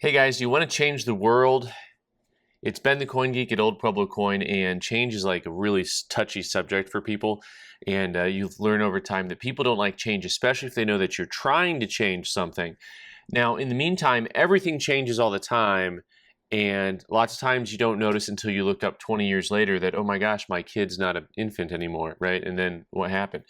Hey guys, you want to change the world? It's been the Coin Geek at Old Pueblo Coin, and change is like a really touchy subject for people. And you've learned over time that people don't like change, especially if they know that you're trying to change something. Now, in the meantime, everything changes all the time, and lots of times you don't notice until you look up 20 years later that, oh my gosh, my kid's not an infant anymore, right? And then what happened?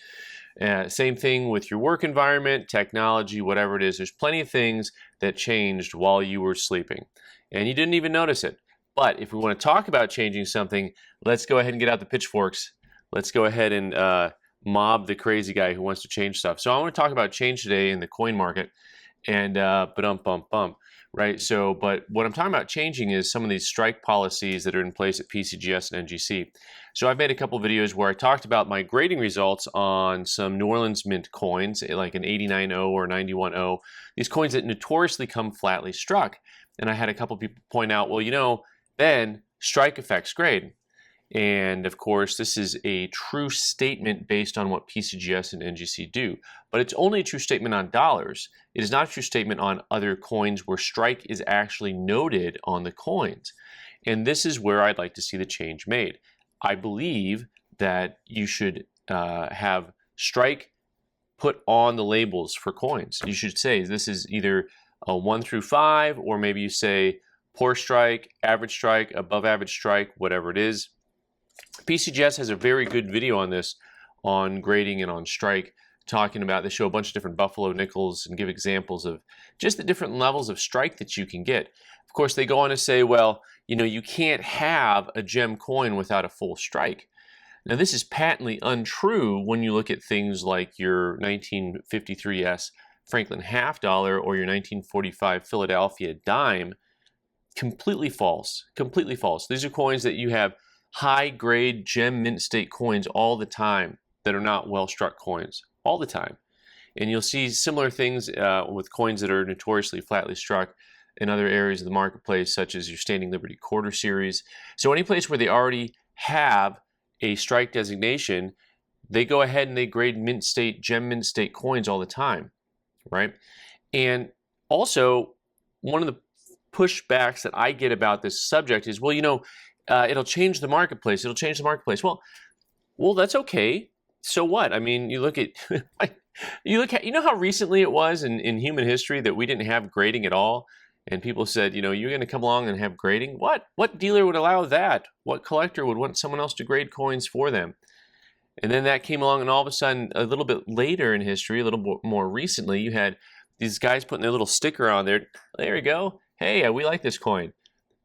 Same thing with your work environment, technology, whatever it is. There's plenty of things that changed while you were sleeping, and you didn't even notice it. But if we want to talk about changing something, let's go ahead and get out the pitchforks. Let's go ahead and mob the crazy guy who wants to change stuff. So I want to talk about change today in the coin market, and right? So, but what I'm talking about changing is some of these strike policies that are in place at PCGS and NGC. So I've made a couple videos where I talked about my grading results on some New Orleans mint coins, like an 89.0 or 91.0, these coins that notoriously come flatly struck. And I had a couple people point out, well, you know, Ben, strike affects grade. And of course, this is a true statement based on what PCGS and NGC do. But it's only a true statement on dollars. It is not a true statement on other coins where strike is actually noted on the coins. And this is where I'd like to see the change made. I believe that you should have strike put on the labels for coins. You should say this is either a 1 through 5, or maybe you say poor strike, average strike, above average strike, whatever it is. PCGS has a very good video on this, on grading and on strike, talking about, they show a bunch of different buffalo nickels and give examples of just the different levels of strike that you can get. Of course, they go on to say, well, you know, you can't have a gem coin without a full strike. Now, this is patently untrue when you look at things like your 1953S Franklin half dollar or your 1945 Philadelphia dime. Completely false, completely false. These are coins that you have high-grade gem mint state coins all the time that are not well-struck coins, all the time. And you'll see similar things with coins that are notoriously flatly struck in other areas of the marketplace, such as your Standing Liberty Quarter Series. So any place where they already have a strike designation, they go ahead and they grade mint state, gem mint state coins all the time, right? And also, one of the pushbacks that I get about this subject is, well, you know, it'll change the marketplace. It'll change the marketplace. Well, that's okay. So what? I mean, you look at, you know how recently it was in human history that we didn't have grading at all, and people said, you know, you're going to come along and have grading. What dealer would allow that? What collector would want someone else to grade coins for them? And then that came along, and all of a sudden, a little bit later in history, a little more recently, you had these guys putting their little sticker on there. There you go. Hey, we like this coin.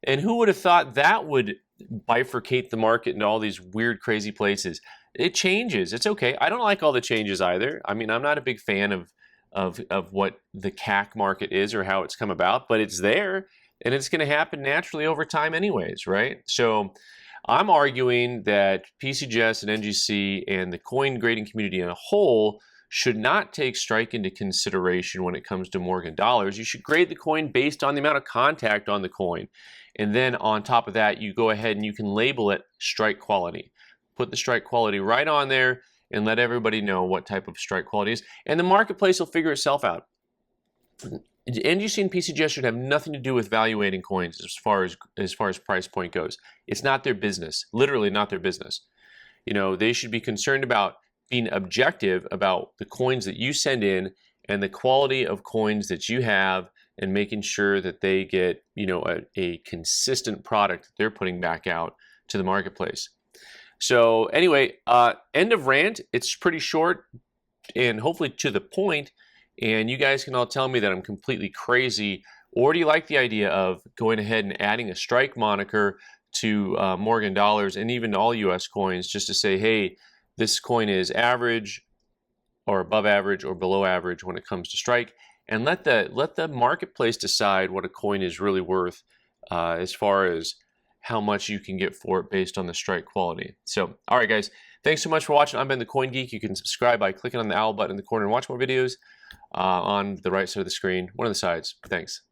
And who would have thought that would bifurcate the market into all these weird, crazy places? It changes. It's okay. I don't like all the changes either. I mean, I'm not a big fan of what the CAC market is or how it's come about, but it's there, and it's going to happen naturally over time anyways, right? So I'm arguing that PCGS and NGC and the coin grading community in a whole should not take strike into consideration when it comes to Morgan dollars. You should grade the coin based on the amount of contact on the coin. And then on top of that, you go ahead and you can label it strike quality. Put the strike quality right on there and let everybody know what type of strike quality is. And the marketplace will figure itself out. NGC and PCGS should have nothing to do with valuating coins as far as price point goes. It's not their business, literally not their business. You know, they should be concerned about being objective about the coins that you send in and the quality of coins that you have, and making sure that they get, you know, a consistent product that they're putting back out to the marketplace. So anyway, end of rant. It's pretty short and hopefully to the point, and you guys can all tell me that I'm completely crazy, or do you like the idea of going ahead and adding a strike moniker to Morgan dollars and even all US coins, just to say, hey, this coin is average or above average or below average when it comes to strike, and let the marketplace decide what a coin is really worth as far as how much you can get for it based on the strike quality. So, all right, guys, thanks so much for watching. I've been the Coin Geek. You can subscribe by clicking on the owl button in the corner and watch more videos on the right side of the screen, one of the sides. Thanks.